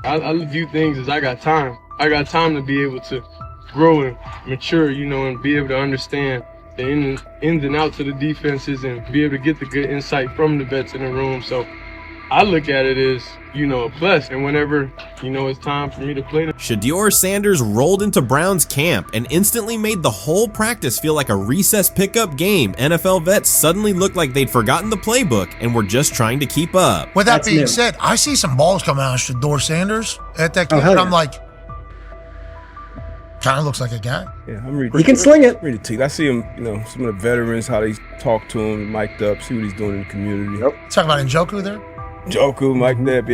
I view things as I got time. I got time to be able to grow and mature, and be able to understand the ins and outs of the defenses and be able to get the good insight from the vets in the room. So I look at it as, a plus. And whenever, it's time for me to play. Shedeur Sanders rolled into Browns camp and instantly made the whole practice feel like a recess pickup game. NFL vets suddenly looked like they'd forgotten the playbook and were just trying to keep up. With that being said, I see some balls coming out of Shedeur Sanders at that camp, and I'm like, kind of looks like a guy. Yeah, I'm reading. He can sling it. Read the team. I see him, some of the veterans, how they talk to him, mic'd up, see what he's doing in the community. Yep. Talking about Njoku there? Njoku, Mike Nebb.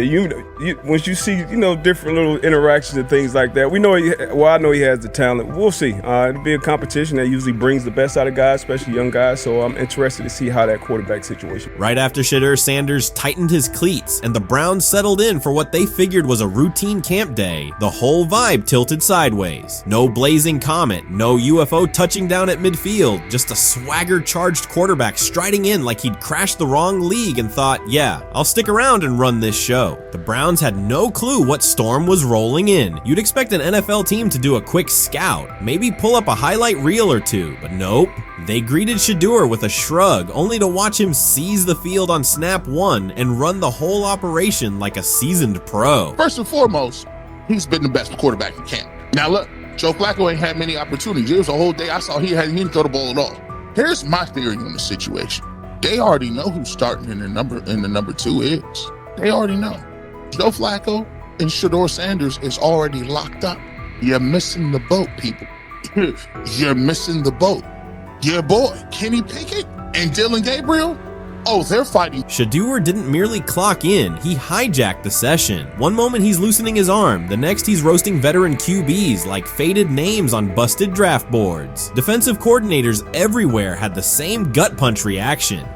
Yeah, once you see, different little interactions and things like that, I know he has the talent. We'll see. It'll be a competition that usually brings the best out of guys, especially young guys. So I'm interested to see how that quarterback situation. Right after Shedeur Sanders tightened his cleats and the Browns settled in for what they figured was a routine camp day, the whole vibe tilted sideways. No blazing comet, no UFO touching down at midfield, just a swagger-charged quarterback striding in like he'd crashed the wrong league and thought, yeah, I'll stick around and run this show. The Browns had no clue what storm was rolling in. You'd expect an NFL team to do a quick scout, maybe pull up a highlight reel or two, but nope. They greeted Shedeur with a shrug, only to watch him seize the field on snap one and run the whole operation like a seasoned pro. First and foremost, he's been the best quarterback in camp. Now look, Joe Flacco ain't had many opportunities. There was a whole day I saw he didn't throw the ball at all. Here's my theory on the situation. They already know who's starting in the number 2 is. They already know. Joe Flacco and Shedeur Sanders is already locked up. You're missing the boat, people. You're missing the boat. Your boy, Kenny Pickett and Dylan Gabriel, they're fighting. Shedeur didn't merely clock in, he hijacked the session. One moment he's loosening his arm, the next he's roasting veteran QBs like faded names on busted draft boards. Defensive coordinators everywhere had the same gut punch reaction.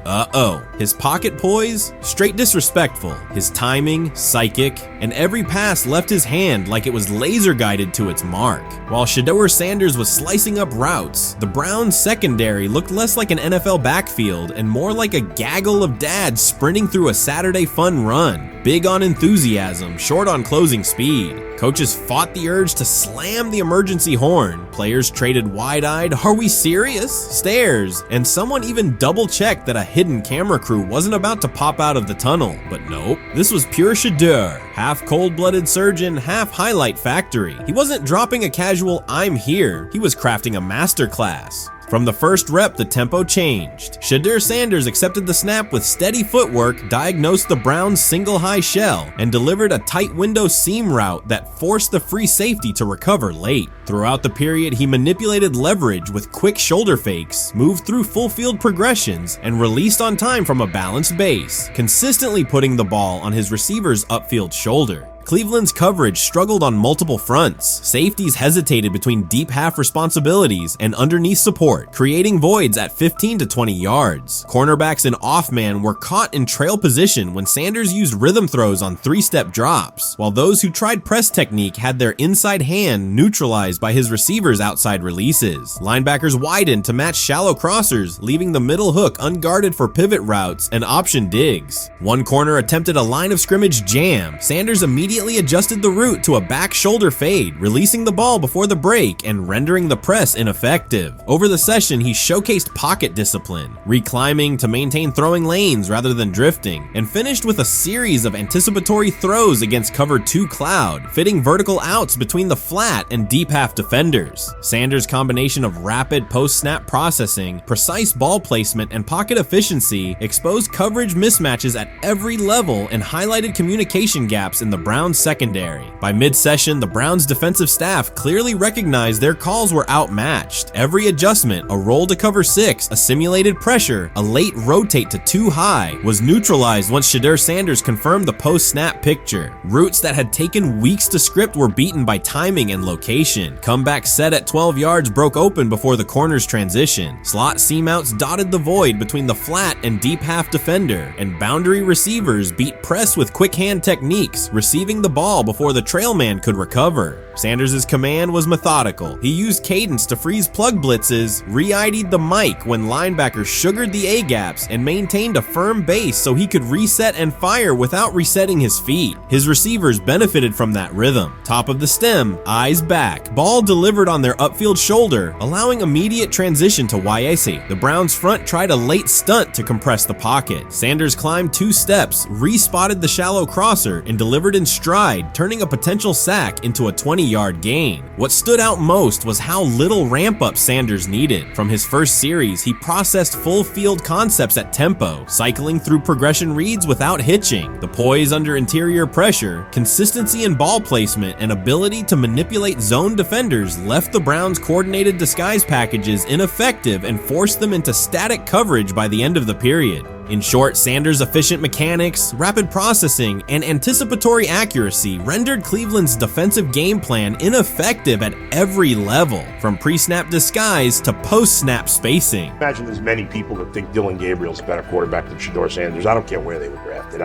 His pocket poise? Straight disrespectful. His timing? Psychic. And every pass left his hand like it was laser guided to its mark. While Shedeur Sanders was slicing up routes, the Browns secondary looked less like an NFL backfield and more like a gaggle of dads sprinting through a Saturday fun run. Big on enthusiasm, short on closing speed. Coaches fought the urge to slam the emergency horn. Players traded wide-eyed, "Are we serious?" stares, and someone even double-checked that a hidden camera crew wasn't about to pop out of the tunnel. But nope, this was pure Shedeur. Half cold-blooded surgeon, half highlight factory. He wasn't dropping a casual "I'm here," he was crafting a masterclass. From the first rep, the tempo changed. Shedeur Sanders accepted the snap with steady footwork, diagnosed the Browns' single high shell, and delivered a tight window seam route that forced the free safety to recover late. Throughout the period, he manipulated leverage with quick shoulder fakes, moved through full field progressions, and released on time from a balanced base, consistently putting the ball on his receiver's upfield shoulder. Cleveland's coverage struggled on multiple fronts. Safeties hesitated between deep half responsibilities and underneath support, creating voids at 15 to 20 yards. Cornerbacks and off-man were caught in trail position when Sanders used rhythm throws on 3-step drops, while those who tried press technique had their inside hand neutralized by his receivers' outside releases. Linebackers widened to match shallow crossers, leaving the middle hook unguarded for pivot routes and option digs. One corner attempted a line of scrimmage jam. Sanders immediately adjusted the route to a back shoulder fade, releasing the ball before the break and rendering the press ineffective. Over the session, he showcased pocket discipline, reclimbing to maintain throwing lanes rather than drifting, and finished with a series of anticipatory throws against cover 2 cloud, fitting vertical outs between the flat and deep half defenders. Sanders' combination of rapid post-snap processing, precise ball placement, and pocket efficiency exposed coverage mismatches at every level and highlighted communication gaps in the Browns secondary. By mid-session, the Browns defensive staff clearly recognized their calls were outmatched. Every adjustment, a roll to cover 6, a simulated pressure, a late rotate to 2 high, was neutralized once Shedeur Sanders confirmed the post-snap picture. Routes that had taken weeks to script were beaten by timing and location. Comeback set at 12 yards broke open before the corner's transition. Slot seam-outs dotted the void between the flat and deep half defender, and boundary receivers beat press with quick hand techniques, receiving distributing the ball before the trail man could recover. Sanders' command was methodical. He used cadence to freeze plug blitzes, re-ID'd the mic when linebackers sugared the A-gaps, and maintained a firm base so he could reset and fire without resetting his feet. His receivers benefited from that rhythm. Top of the stem, eyes back. Ball delivered on their upfield shoulder, allowing immediate transition to YAC. The Browns front tried a late stunt to compress the pocket. Sanders climbed 2 steps, re-spotted the shallow crosser, and delivered in stride, turning a potential sack into a 20-yard gain. What stood out most was how little ramp-up Sanders needed. From his first series, he processed full field concepts at tempo, cycling through progression reads without hitching. The poise under interior pressure, consistency in ball placement, and ability to manipulate zone defenders left the Browns' coordinated disguise packages ineffective and forced them into static coverage by the end of the period. In short, Sanders' efficient mechanics, rapid processing, and anticipatory accuracy rendered Cleveland's defensive game plan ineffective at every level, from pre-snap disguise to post-snap spacing. Imagine there's many people that think Dylan Gabriel's a better quarterback than Shedeur Sanders. I don't care where they were drafted.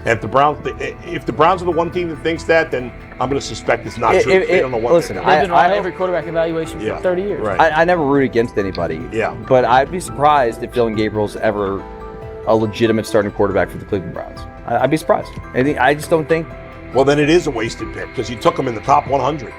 If the Browns are the one team that thinks that, then I'm going to suspect it's not true. They don't know what listen, they're they've doing. been on every quarterback evaluation for 30 years. Right. I never root against anybody. Yeah. But I'd be surprised if Dylan Gabriel's ever a legitimate starting quarterback for the Cleveland Browns. I'd be surprised. I just don't think. Well, then it is a wasted pick because you took him in the top 100.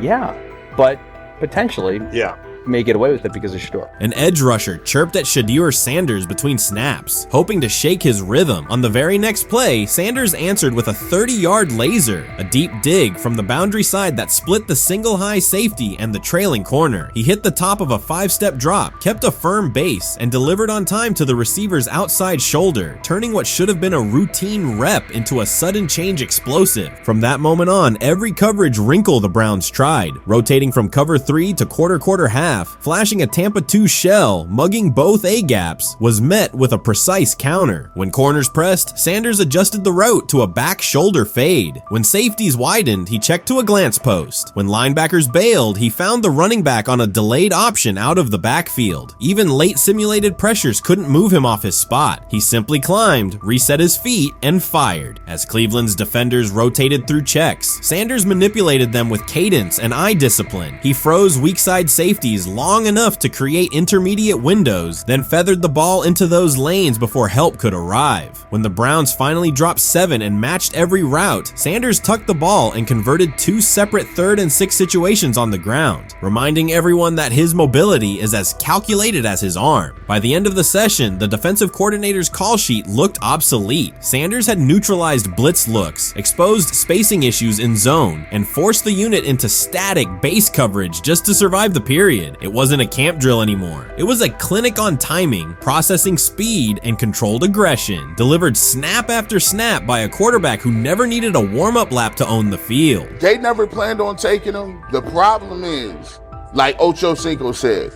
Yeah, but potentially. Yeah. May get away with it because of Shedeur. An edge rusher chirped at Shedeur Sanders between snaps, hoping to shake his rhythm. On the very next play, Sanders answered with a 30-yard laser, a deep dig from the boundary side that split the single high safety and the trailing corner. He hit the top of a 5-step drop, kept a firm base, and delivered on time to the receiver's outside shoulder, turning what should have been a routine rep into a sudden change explosive. From that moment on, every coverage wrinkle the Browns tried, rotating from cover 3 to quarter half, flashing a Tampa 2 shell, mugging both A-gaps, was met with a precise counter. When corners pressed, Sanders adjusted the route to a back shoulder fade. When safeties widened, he checked to a glance post. When linebackers bailed, he found the running back on a delayed option out of the backfield. Even late simulated pressures couldn't move him off his spot. He simply climbed, reset his feet, and fired. As Cleveland's defenders rotated through checks, Sanders manipulated them with cadence and eye discipline. He froze weak side safeties long enough to create intermediate windows, then feathered the ball into those lanes before help could arrive. When the Browns finally dropped 7 and matched every route, Sanders tucked the ball and converted 2 separate 3rd and 6 situations on the ground, reminding everyone that his mobility is as calculated as his arm. By the end of the session, the defensive coordinator's call sheet looked obsolete. Sanders had neutralized blitz looks, exposed spacing issues in zone, and forced the unit into static base coverage just to survive the period. It wasn't a camp drill anymore. It was a clinic on timing, processing speed, and controlled aggression, delivered snap after snap by a quarterback who never needed a warm-up lap to own the field. They never planned on taking him. The problem is, like Ocho Cinco said,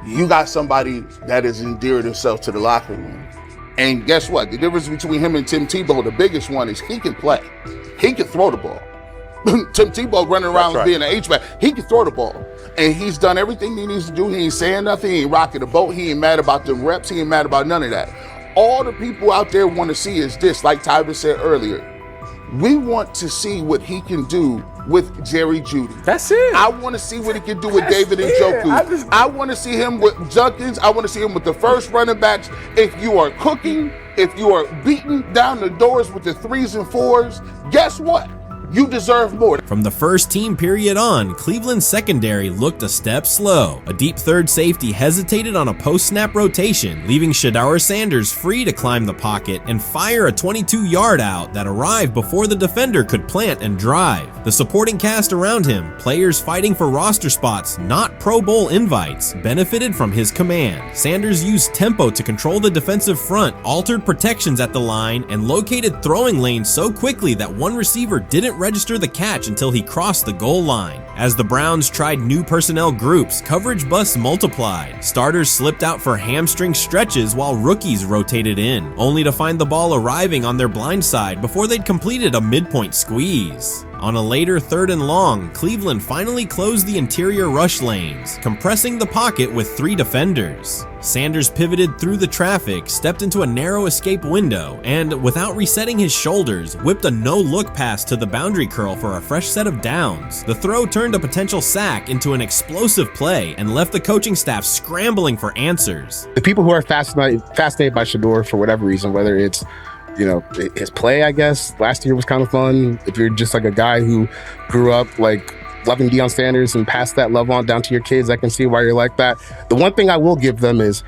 you got somebody that has endeared himself to the locker room. And guess what? The difference between him and Tim Tebow, the biggest one, is he can play. He can throw the ball. Tim Tebow running around being an H-back. He can throw the ball. And he's done everything he needs to do. He ain't saying nothing. He ain't rocking the boat. He ain't mad about the reps. He ain't mad about none of that. All the people out there want to see is this, like Tyler said earlier. We want to see what he can do with Jerry Jeudy. That's it. I want to see what he can do with David Njoku. I want to see him with Junkins. I want to see him with the first running backs. If you are cooking, if you are beating down the doors with the 3s and 4s, guess what? You deserve more. From the first team period on, Cleveland's secondary looked a step slow. A deep third safety hesitated on a post-snap rotation, leaving Shedeur Sanders free to climb the pocket and fire a 22-yard out that arrived before the defender could plant and drive. The supporting cast around him, players fighting for roster spots, not Pro Bowl invites, benefited from his command. Sanders used tempo to control the defensive front, altered protections at the line, and located throwing lanes so quickly that one receiver didn't register the catch until he crossed the goal line. As the Browns tried new personnel groups, coverage busts multiplied. Starters slipped out for hamstring stretches while rookies rotated in, only to find the ball arriving on their blind side before they'd completed a midpoint squeeze. On a later 3rd and long, Cleveland finally closed the interior rush lanes, compressing the pocket with 3 defenders. Sanders pivoted through the traffic, stepped into a narrow escape window, and, without resetting his shoulders, whipped a no-look pass to the boundary curl for a fresh set of downs. The throw turned a potential sack into an explosive play and left the coaching staff scrambling for answers. The people who are fascinated by Shedeur for whatever reason, whether it's his play, I guess, last year was kind of fun. If you're just like a guy who grew up like loving Deion Sanders and passed that love on down to your kids, I can see why you're like that. The one thing I will give them is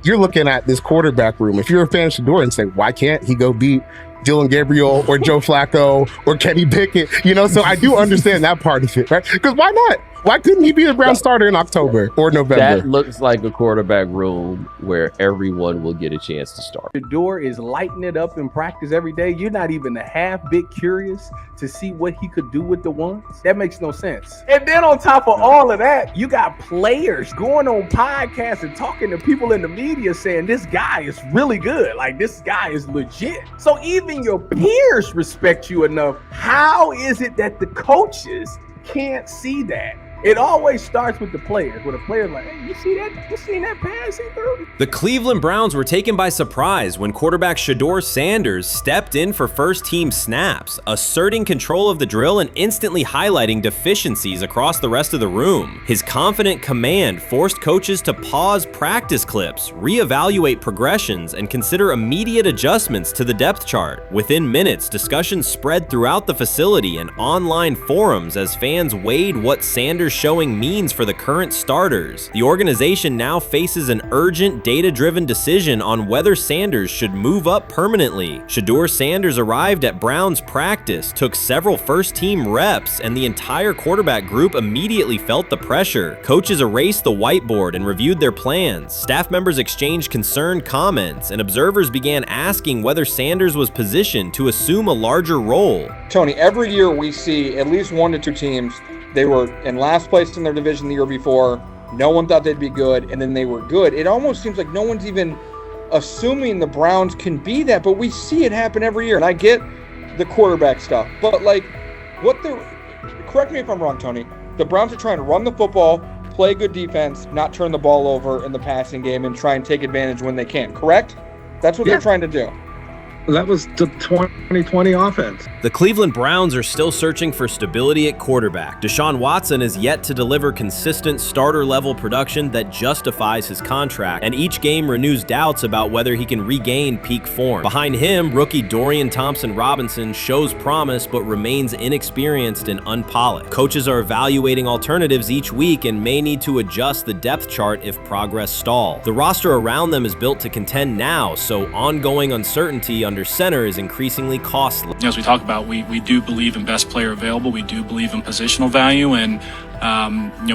you're looking at this quarterback room. If you're a fan of Shedeur and say, why can't he go beat Dylan Gabriel or Joe Flacco or Kenny Pickett? So I do understand that part of it, right? Because why not? Why couldn't he be the Brown starter in October or November? That looks like a quarterback room where everyone will get a chance to start. Shedeur is lighting it up in practice every day. You're not even a half bit curious to see what he could do with the ones. That makes no sense. And then on top of all of that, you got players going on podcasts and talking to people in the media saying this guy is really good. Like, this guy is legit. So even your peers respect you enough. How is it that the coaches can't see that? It always starts with the players, where the player's like, hey, you see that? You seen that pass he threw? The Cleveland Browns were taken by surprise when quarterback Shedeur Sanders stepped in for first-team snaps, asserting control of the drill and instantly highlighting deficiencies across the rest of the room. His confident command forced coaches to pause practice clips, reevaluate progressions, and consider immediate adjustments to the depth chart. Within minutes, discussions spread throughout the facility and online forums as fans weighed what Sanders' showing means for the current starters. The organization now faces an urgent, data-driven decision on whether Sanders should move up permanently. Shedeur Sanders arrived at Browns practice, took several first-team reps, and the entire quarterback group immediately felt the pressure. Coaches erased the whiteboard and reviewed their plans. Staff members exchanged concerned comments, and observers began asking whether Sanders was positioned to assume a larger role. Tony, every year we see at least 1 to 2 teams. They were in last place in their division the year before. No one thought they'd be good, and then they were good. It almost seems like no one's even assuming the Browns can be that, but we see it happen every year. And I get the quarterback stuff, but correct me if I'm wrong, Tony. The Browns are trying to run the football, play good defense, not turn the ball over in the passing game, and try and take advantage when they can, correct? That's what they're trying to do. That was the 2020 offense. The Cleveland Browns are still searching for stability at quarterback. Deshaun Watson is yet to deliver consistent starter-level production that justifies his contract, and each game renews doubts about whether he can regain peak form. Behind him, rookie Dorian Thompson-Robinson shows promise but remains inexperienced and unpolished. Coaches are evaluating alternatives each week and may need to adjust the depth chart if progress stalls. The roster around them is built to contend now, so ongoing uncertainty under center is increasingly costly. As we talk about, we do believe in best player available. We do believe in positional value, and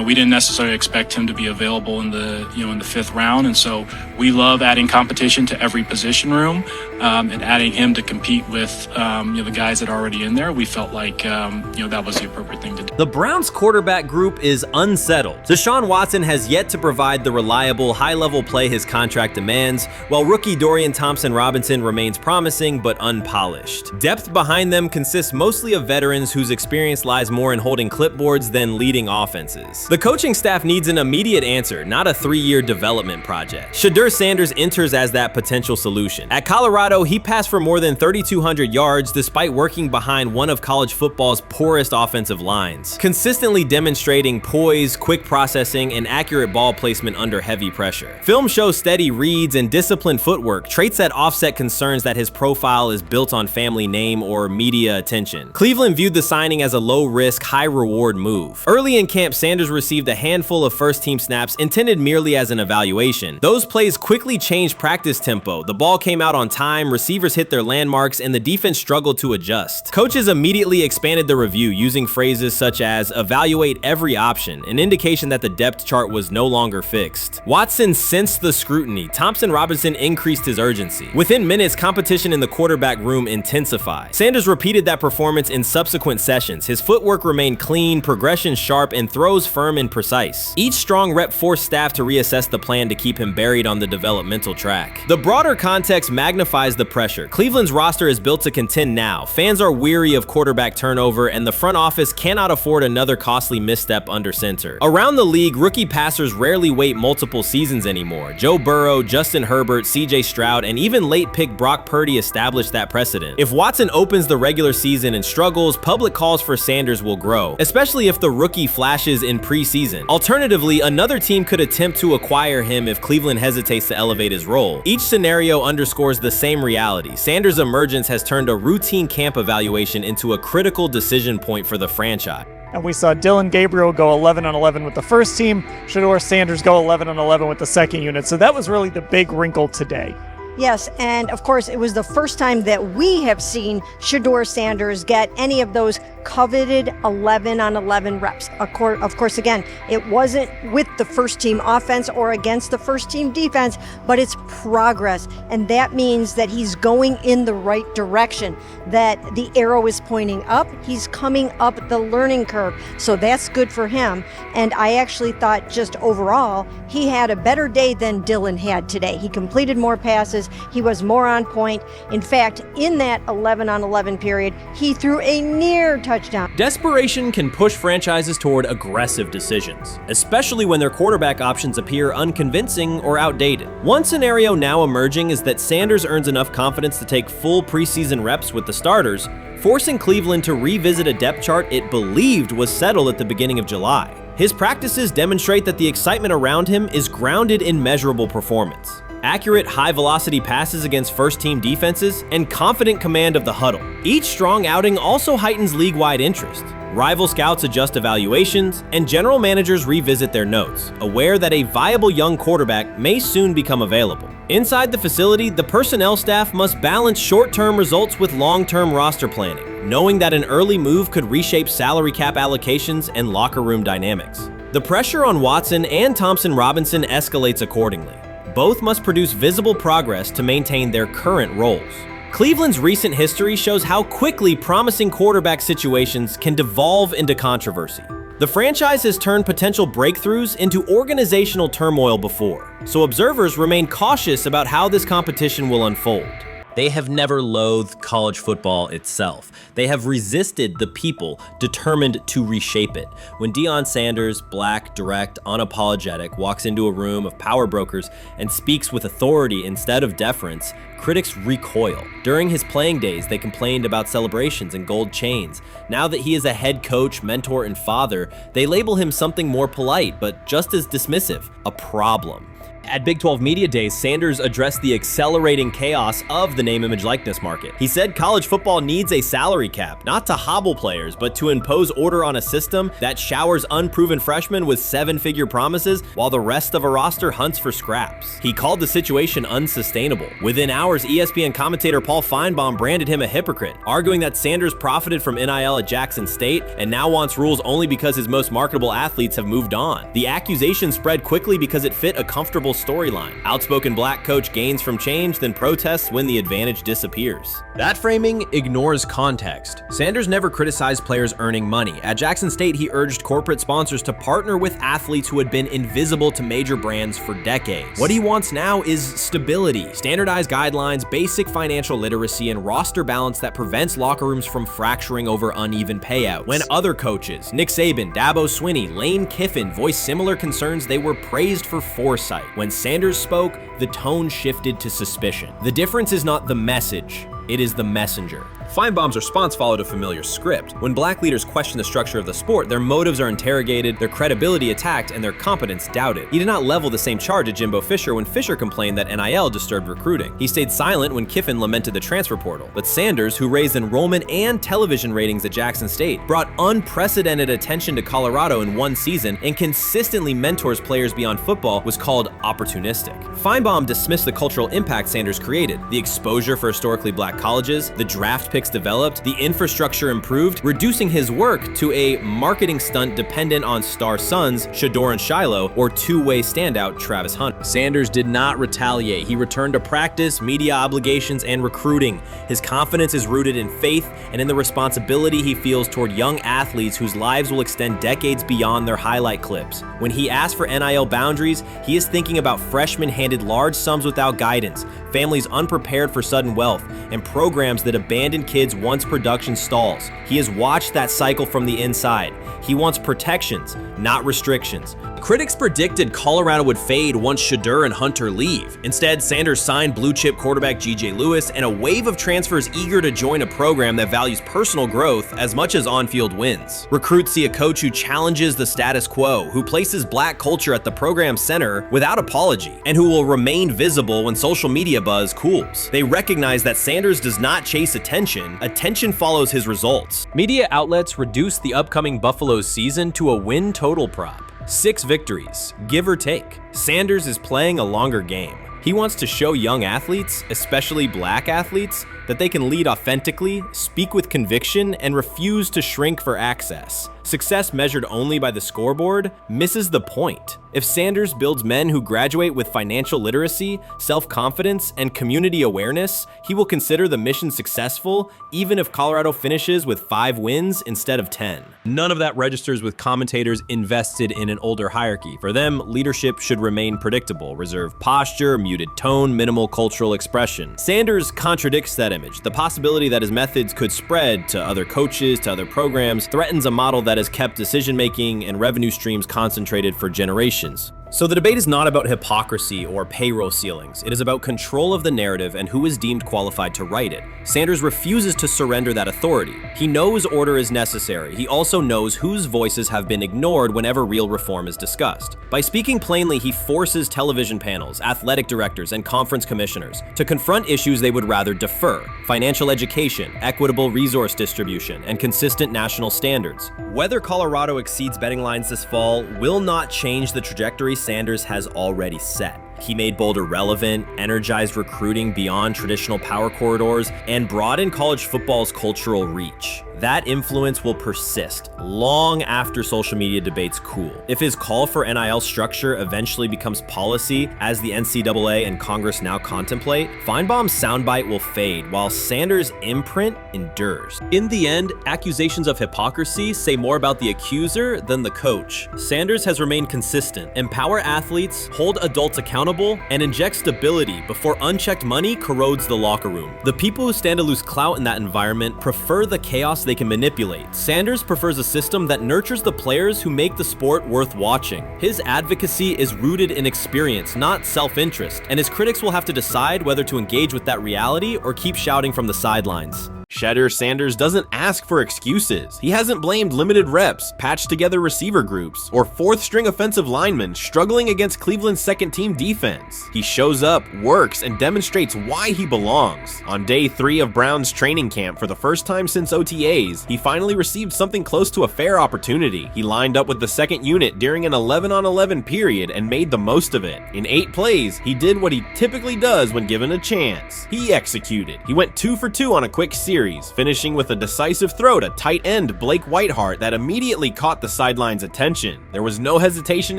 we didn't necessarily expect him to be available in the 5th round, and so we love adding competition to every position room and adding him to compete with the guys that are already in there. We felt like that was the appropriate thing to do. The Browns quarterback group is unsettled. Deshaun Watson has yet to provide the reliable, high-level play his contract demands, while rookie Dorian Thompson-Robinson remains promising but unpolished. Depth behind them consists mostly of veterans whose experience lies more in holding clipboards than leading offenses. The coaching staff needs an immediate answer, not a 3-year development project. Shedeur Sanders enters as that potential solution. At Colorado, he passed for more than 3,200 yards despite working behind one of college football's poorest offensive lines, consistently demonstrating poise, quick processing, and accurate ball placement under heavy pressure. Film shows steady reads and disciplined footwork, traits that offset concerns that his profile is built on family name or media attention. Cleveland viewed the signing as a low-risk, high-reward move. Early in camp, Sanders received a handful of first-team snaps intended merely as an evaluation. Those plays quickly changed practice tempo. The ball came out on time, receivers hit their landmarks, and the defense struggled to adjust. Coaches immediately expanded the review using phrases such as evaluate every option, an indication that the depth chart was no longer fixed. Watson sensed the scrutiny. Thompson-Robinson increased his urgency. Within minutes, competition in the quarterback room intensified. Sanders repeated that performance in subsequent sessions. His footwork remained clean, progression sharp, and throws firm and precise. Each strong rep forced staff to reassess the plan to keep him buried on the developmental track. The broader context magnifies the pressure. Cleveland's roster is built to contend now. Fans are weary of quarterback turnover, and the front office cannot afford another costly misstep under center. Around the league, rookie passers rarely wait multiple seasons anymore. Joe Burrow, Justin Herbert, CJ Stroud, and even late pick Brock Purdy established that precedent. If Watson opens the regular season and struggles, public calls for Sanders will grow, especially if the rookie flashes in preseason. Alternatively, another team could attempt to acquire him if Cleveland hesitates to elevate his role. Each scenario underscores the same reality. Sanders' emergence has turned a routine camp evaluation into a critical decision point for the franchise. And we saw Dillon Gabriel go 11-on-11 with the first team, Shedeur Sanders go 11-on-11 with the second unit. So that was really the big wrinkle today. Yes, and of course, it was the first time that we have seen Shedeur Sanders get any of those coveted 11-on-11 reps. Of course, again, it wasn't with the first team offense or against the first team defense, but it's progress. And that means that he's going in the right direction, that the arrow is pointing up. He's coming up the learning curve. So that's good for him. And I actually thought just overall, he had a better day than Dillon had today. He completed more passes. He was more on point. In fact, in that 11-on-11 period, he threw a near touchdown. Desperation can push franchises toward aggressive decisions, especially when their quarterback options appear unconvincing or outdated. One scenario now emerging is that Sanders earns enough confidence to take full preseason reps with the starters, forcing Cleveland to revisit a depth chart it believed was settled at the beginning of July. His practices demonstrate that the excitement around him is grounded in measurable performance. Accurate, high-velocity passes against first-team defenses, and confident command of the huddle. Each strong outing also heightens league-wide interest. Rival scouts adjust evaluations, and general managers revisit their notes, aware that a viable young quarterback may soon become available. Inside the facility, the personnel staff must balance short-term results with long-term roster planning, knowing that an early move could reshape salary cap allocations and locker room dynamics. The pressure on Watson and Thompson Robinson escalates accordingly. Both must produce visible progress to maintain their current roles. Cleveland's recent history shows how quickly promising quarterback situations can devolve into controversy. The franchise has turned potential breakthroughs into organizational turmoil before, so observers remain cautious about how this competition will unfold. They have never loathed college football itself. They have resisted the people determined to reshape it. When Deion Sanders, black, direct, unapologetic, walks into a room of power brokers and speaks with authority instead of deference, critics recoil. During his playing days, they complained about celebrations and gold chains. Now that he is a head coach, mentor, and father, they label him something more polite, but just as dismissive, a problem. At Big 12 Media Days, Sanders addressed the accelerating chaos of the name, image, likeness market. He said college football needs a salary cap, not to hobble players, but to impose order on a system that showers unproven freshmen with seven-figure promises while the rest of a roster hunts for scraps. He called the situation unsustainable. Within hours, ESPN commentator Paul Feinbaum branded him a hypocrite, arguing that Sanders profited from NIL at Jackson State and now wants rules only because his most marketable athletes have moved on. The accusation spread quickly because it fit a comfortable storyline. Outspoken black coach gains from change, then protests when the advantage disappears. That framing ignores context. Sanders never criticized players earning money. At Jackson State, he urged corporate sponsors to partner with athletes who had been invisible to major brands for decades. What he wants now is stability, standardized guidelines, basic financial literacy, and roster balance that prevents locker rooms from fracturing over uneven payouts. When other coaches, Nick Saban, Dabo Swinney, Lane Kiffin, voiced similar concerns, they were praised for foresight. When Sanders spoke, the tone shifted to suspicion. The difference is not the message, it is the messenger. Feinbaum's response followed a familiar script. When black leaders question the structure of the sport, their motives are interrogated, their credibility attacked, and their competence doubted. He did not level the same charge at Jimbo Fisher when Fisher complained that NIL disturbed recruiting. He stayed silent when Kiffin lamented the transfer portal. But Sanders, who raised enrollment and television ratings at Jackson State, brought unprecedented attention to Colorado in one season and consistently mentors players beyond football, was called opportunistic. Feinbaum dismissed the cultural impact Sanders created, the exposure for historically black colleges, the draft pick analytics developed, the infrastructure improved, reducing his work to a marketing stunt dependent on star sons Shedeur and Shiloh or two-way standout Travis Hunter. Sanders did not retaliate. He returned to practice, media obligations, and recruiting. His confidence is rooted in faith and in the responsibility he feels toward young athletes whose lives will extend decades beyond their highlight clips. When he asks for NIL boundaries, he is thinking about freshmen handed large sums without guidance, families unprepared for sudden wealth, and programs that abandon kids once production stalls. He has watched that cycle from the inside. He wants protections, not restrictions. Critics predicted Colorado would fade once Shedeur and Hunter leave. Instead, Sanders signed blue-chip quarterback G.J. Lewis and a wave of transfers eager to join a program that values personal growth as much as on-field wins. Recruits see a coach who challenges the status quo, who places black culture at the program's center without apology, and who will remain visible when social media buzz cools. They recognize that Sanders does not chase attention. Attention follows his results. Media outlets reduced the upcoming Buffalo season to a win total prop. 6 victories, give or take. Sanders is playing a longer game. He wants to show young athletes, especially black athletes, that they can lead authentically, speak with conviction, and refuse to shrink for access. Success measured only by the scoreboard misses the point. If Sanders builds men who graduate with financial literacy, self-confidence, and community awareness, he will consider the mission successful, even if Colorado finishes with 5 wins instead of 10. None of that registers with commentators invested in an older hierarchy. For them, leadership should remain predictable, reserved posture, muted tone, minimal cultural expression. Sanders contradicts that image. The possibility that his methods could spread to other coaches, to other programs, threatens a model that has kept decision-making and revenue streams concentrated for generations. So the debate is not about hypocrisy or payroll ceilings. It is about control of the narrative and who is deemed qualified to write it. Sanders refuses to surrender that authority. He knows order is necessary. He also knows whose voices have been ignored whenever real reform is discussed. By speaking plainly, he forces television panels, athletic directors, and conference commissioners to confront issues they would rather defer: financial education, equitable resource distribution, and consistent national standards. Whether Colorado exceeds betting lines this fall will not change the trajectory Sanders has already set. He made Boulder relevant, energized recruiting beyond traditional power corridors, and broadened college football's cultural reach. That influence will persist long after social media debates cool. If his call for NIL structure eventually becomes policy, as the NCAA and Congress now contemplate, Feinbaum's soundbite will fade while Sanders' imprint endures. In the end, accusations of hypocrisy say more about the accuser than the coach. Sanders has remained consistent: empower athletes, hold adults accountable, and inject stability before unchecked money corrodes the locker room. The people who stand to lose clout in that environment prefer the chaos they can manipulate. Sanders prefers a system that nurtures the players who make the sport worth watching. His advocacy is rooted in experience, not self-interest, and his critics will have to decide whether to engage with that reality or keep shouting from the sidelines. Shedeur Sanders doesn't ask for excuses. He hasn't blamed limited reps, patched together receiver groups, or fourth-string offensive linemen struggling against Cleveland's second-team defense. He shows up, works, and demonstrates why he belongs. On day 3 of Brown's training camp, for the first time since OTAs, he finally received something close to a fair opportunity. He lined up with the second unit during an 11-on-11 period and made the most of it. In 8 plays, he did what he typically does when given a chance. He executed. He went 2 for 2 on a quick series, finishing with a decisive throw to tight end Blake Whiteheart that immediately caught the sideline's attention. There was no hesitation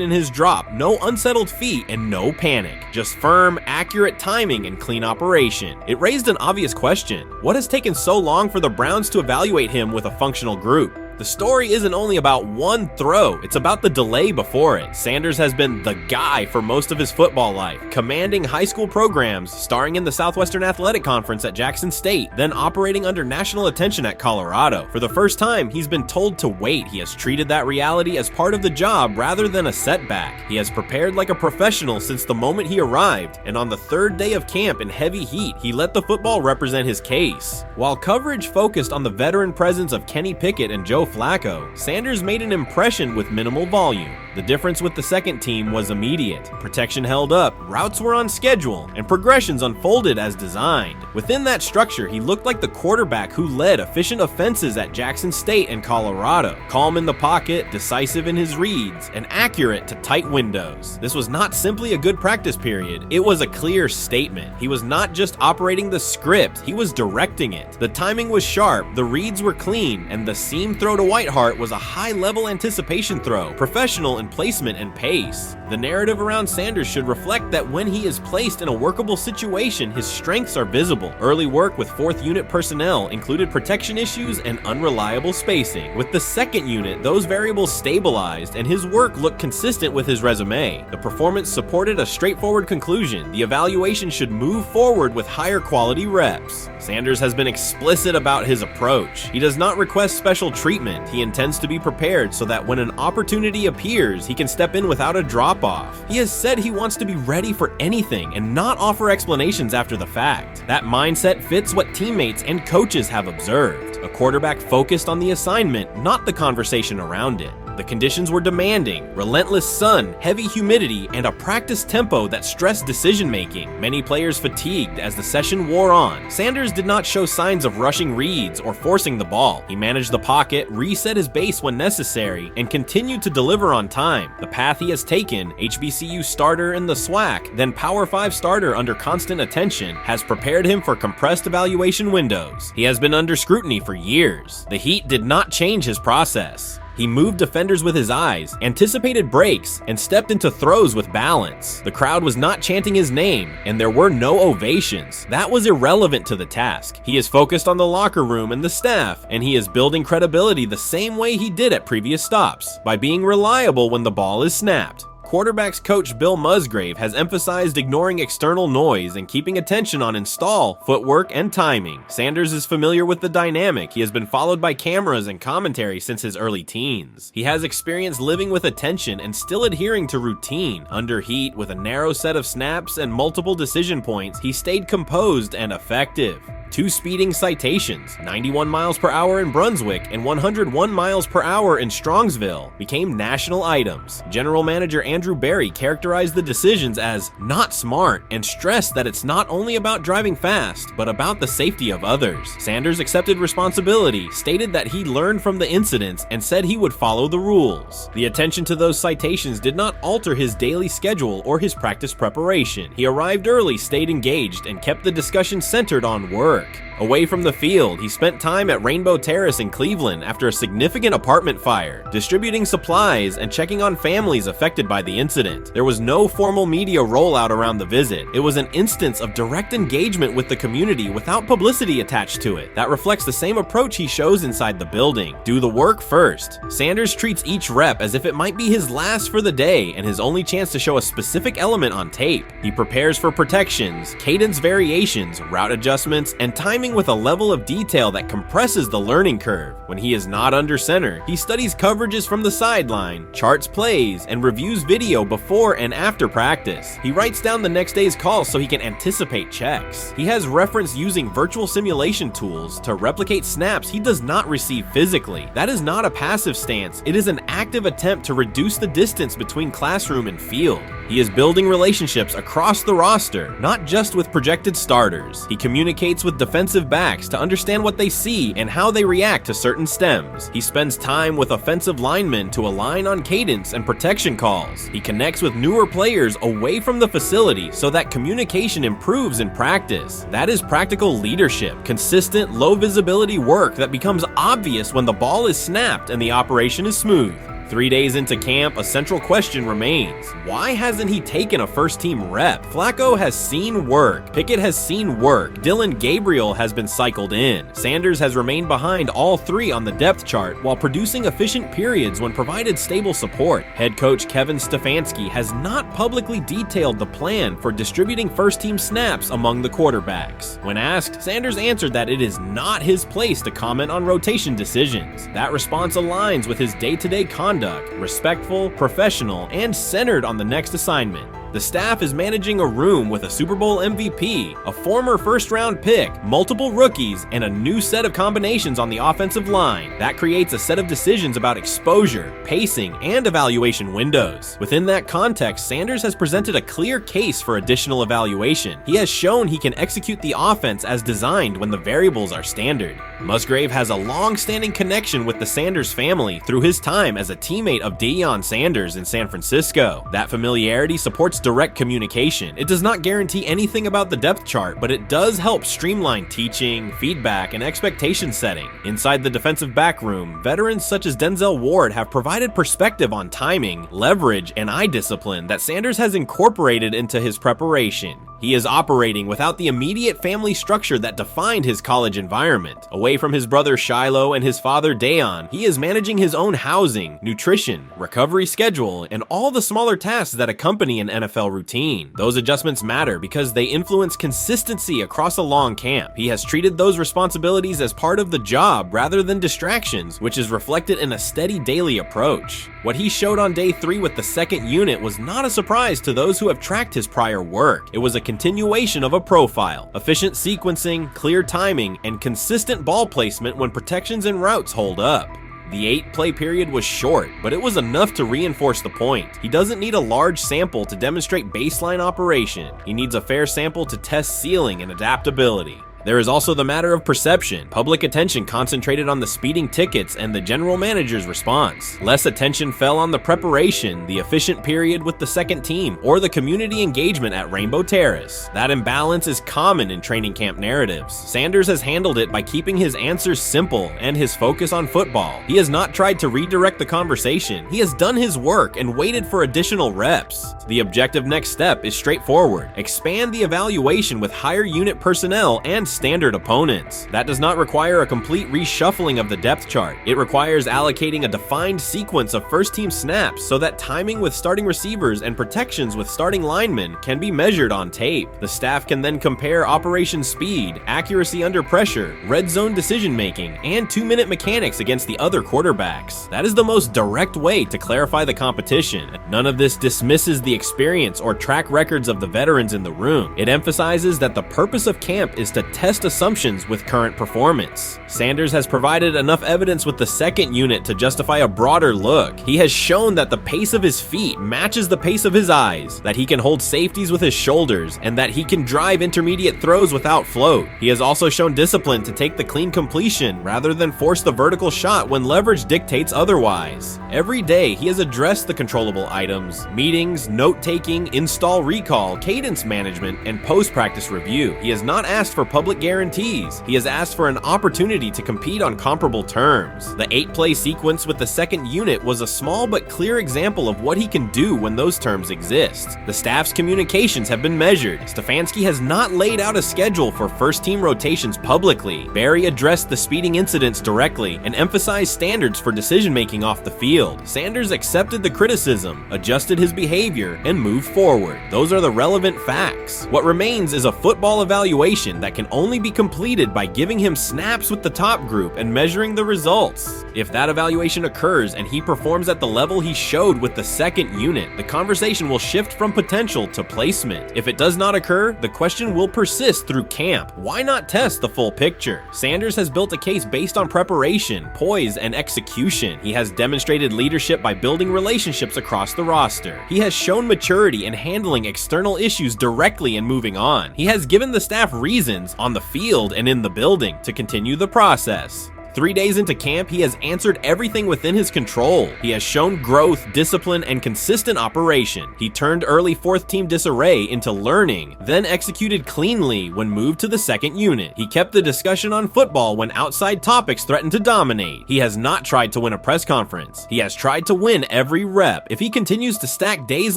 in his drop, no unsettled feet, and no panic. Just firm, accurate timing and clean operation. It raised an obvious question: what has taken so long for the Browns to evaluate him with a functional group? The story isn't only about one throw, it's about the delay before it. Sanders has been the guy for most of his football life, commanding high school programs, starring in the Southwestern Athletic Conference at Jackson State, then operating under national attention at Colorado. For the first time, he's been told to wait. He has treated that reality as part of the job rather than a setback. He has prepared like a professional since the moment he arrived, and on the 3rd day of camp in heavy heat, he let the football represent his case. While coverage focused on the veteran presence of Kenny Pickett and Joe Flacco, Sanders made an impression with minimal volume. The difference with the second team was immediate. Protection held up, routes were on schedule, and progressions unfolded as designed. Within that structure, he looked like the quarterback who led efficient offenses at Jackson State and Colorado. Calm in the pocket, decisive in his reads, and accurate to tight windows. This was not simply a good practice period, it was a clear statement. He was not just operating the script, he was directing it. The timing was sharp, the reads were clean, and the seam throw to Whiteheart was a high-level anticipation throw, professional in placement and pace. The narrative around Sanders should reflect that when he is placed in a workable situation, his strengths are visible. Early work with 4th unit personnel included protection issues and unreliable spacing. With the 2nd unit, those variables stabilized and his work looked consistent with his resume. The performance supported a straightforward conclusion. The evaluation should move forward with higher quality reps. Sanders has been explicit about his approach. He does not request special treatment. He intends to be prepared so that when an opportunity appears, he can step in without a drop-off. He has said he wants to be ready for anything and not offer explanations after the fact. That mindset fits what teammates and coaches have observed. A quarterback focused on the assignment, not the conversation around it. The conditions were demanding, relentless sun, heavy humidity, and a practice tempo that stressed decision-making. Many players fatigued as the session wore on. Sanders did not show signs of rushing reads or forcing the ball. He managed the pocket, reset his base when necessary, and continued to deliver on time. The path he has taken, HBCU starter in the SWAC, then Power 5 starter under constant attention, has prepared him for compressed evaluation windows. He has been under scrutiny for years. The heat did not change his process. He moved defenders with his eyes, anticipated breaks, and stepped into throws with balance. The crowd was not chanting his name, and there were no ovations. That was irrelevant to the task. He is focused on the locker room and the staff, and he is building credibility the same way he did at previous stops, by being reliable when the ball is snapped. Quarterbacks coach Bill Musgrave has emphasized ignoring external noise and keeping attention on install, footwork, and timing. Sanders is familiar with the dynamic. He has been followed by cameras and commentary since his early teens. He has experience living with attention and still adhering to routine. Under heat, with a narrow set of snaps and multiple decision points, he stayed composed and effective. 2 speeding citations, 91 miles per hour in Brunswick and 101 miles per hour in Strongsville, became national items. General Manager Andrew Berry characterized the decisions as not smart and stressed that it's not only about driving fast, but about the safety of others. Sanders accepted responsibility, stated that he learned from the incidents, and said he would follow the rules. The attention to those citations did not alter his daily schedule or his practice preparation. He arrived early, stayed engaged, and kept the discussion centered on work. Away from the field, he spent time at Rainbow Terrace in Cleveland after a significant apartment fire, distributing supplies and checking on families affected by the incident. There was no formal media rollout around the visit. It was an instance of direct engagement with the community without publicity attached to it. That reflects the same approach he shows inside the building. Do the work first. Sanders treats each rep as if it might be his last for the day and his only chance to show a specific element on tape. He prepares for protections, cadence variations, route adjustments, and timing with a level of detail that compresses the learning curve. When he is not under center, he studies coverages from the sideline, charts plays, and reviews video before and after practice. He writes down the next day's calls so he can anticipate checks. He has referenced using virtual simulation tools to replicate snaps he does not receive physically. That is not a passive stance, it is an active attempt to reduce the distance between classroom and field. He is building relationships across the roster, not just with projected starters. He communicates with defensive backs to understand what they see and how they react to certain stems. He spends time with offensive linemen to align on cadence and protection calls. He connects with newer players away from the facility so that communication improves in practice. That is practical leadership, consistent, low visibility work that becomes obvious when the ball is snapped and the operation is smooth. 3 days into camp, a central question remains. Why hasn't he taken a first-team rep? Flacco has seen work. Pickett has seen work. Dillon Gabriel has been cycled in. Sanders has remained behind all 3 on the depth chart while producing efficient periods when provided stable support. Head coach Kevin Stefanski has not publicly detailed the plan for distributing first-team snaps among the quarterbacks. When asked, Sanders answered that it is not his place to comment on rotation decisions. That response aligns with his day-to-day conduct, respectful, professional, and centered on the next assignment. The staff is managing a room with a Super Bowl MVP, a former first-round pick, multiple rookies, and a new set of combinations on the offensive line. That creates a set of decisions about exposure, pacing, and evaluation windows. Within that context, Sanders has presented a clear case for additional evaluation. He has shown he can execute the offense as designed when the variables are standard. Musgrave has a long-standing connection with the Sanders family through his time as a teammate of Deion Sanders in San Francisco. That familiarity supports direct communication. It does not guarantee anything about the depth chart, but it does help streamline teaching, feedback, and expectation setting. Inside the defensive back room, veterans such as Denzel Ward have provided perspective on timing, leverage, and eye discipline that Sanders has incorporated into his preparation. He is operating without the immediate family structure that defined his college environment. Away from his brother Shiloh and his father Deion, he is managing his own housing, nutrition, recovery schedule, and all the smaller tasks that accompany an NFL routine. Those adjustments matter because they influence consistency across a long camp. He has treated those responsibilities as part of the job rather than distractions, which is reflected in a steady daily approach. What he showed on day 3 with the second unit was not a surprise to those who have tracked his prior work. It was a continuation of a profile: efficient sequencing, clear timing, and consistent ball placement when protections and routes hold up. The 8-play period was short, but it was enough to reinforce the point. He doesn't need a large sample to demonstrate baseline operation. He needs a fair sample to test ceiling and adaptability. There is also the matter of perception. Public attention concentrated on the speeding tickets and the general manager's response. Less attention fell on the preparation, the efficient period with the second team, or the community engagement at Rainbow Terrace. That imbalance is common in training camp narratives. Sanders has handled it by keeping his answers simple and his focus on football. He has not tried to redirect the conversation. He has done his work and waited for additional reps. The objective next step is straightforward: expand the evaluation with higher unit personnel and standard opponents. That does not require a complete reshuffling of the depth chart. It requires allocating a defined sequence of first-team snaps so that timing with starting receivers and protections with starting linemen can be measured on tape. The staff can then compare operation speed, accuracy under pressure, red zone decision-making, and 2-minute mechanics against the other quarterbacks. That is the most direct way to clarify the competition. None of this dismisses the experience or track records of the veterans in the room. It emphasizes that the purpose of camp is to test assumptions with current performance. Sanders has provided enough evidence with the second unit to justify a broader look. He has shown that the pace of his feet matches the pace of his eyes, that he can hold safeties with his shoulders, and that he can drive intermediate throws without float. He has also shown discipline to take the clean completion rather than force the vertical shot when leverage dictates otherwise. Every day, he has addressed the controllable items: meetings, note-taking, install recall, cadence management, and post-practice review. He has not asked for public guarantees. He has asked for an opportunity to compete on comparable terms. The 8-play sequence with the second unit was a small but clear example of what he can do when those terms exist. The staff's communications have been measured. Stefanski has not laid out a schedule for first-team rotations publicly. Barry addressed the speeding incidents directly and emphasized standards for decision-making off the field. Sanders accepted the criticism, adjusted his behavior, and moved forward. Those are the relevant facts. What remains is a football evaluation that can only be completed by giving him snaps with the top group and measuring the results. If that evaluation occurs and he performs at the level he showed with the second unit, the conversation will shift from potential to placement. If it does not occur, the question will persist through camp. Why not test the full picture? Sanders has built a case based on preparation, poise, and execution. He has demonstrated leadership by building relationships across the roster. He has shown maturity in handling external issues directly and moving on. He has given the staff reasons on the field and in the building to continue the process. 3 days into camp, he has answered everything within his control. He has shown growth, discipline, and consistent operation. He turned early fourth-team disarray into learning, then executed cleanly when moved to the second unit. He kept the discussion on football when outside topics threatened to dominate. He has not tried to win a press conference. He has tried to win every rep. If he continues to stack days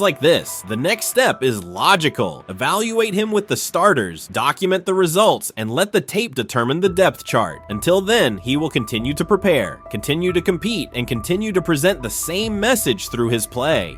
like this, the next step is logical. Evaluate him with the starters, document the results, and let the tape determine the depth chart. Until then, he will continue to prepare, continue to compete, and continue to present the same message through his play.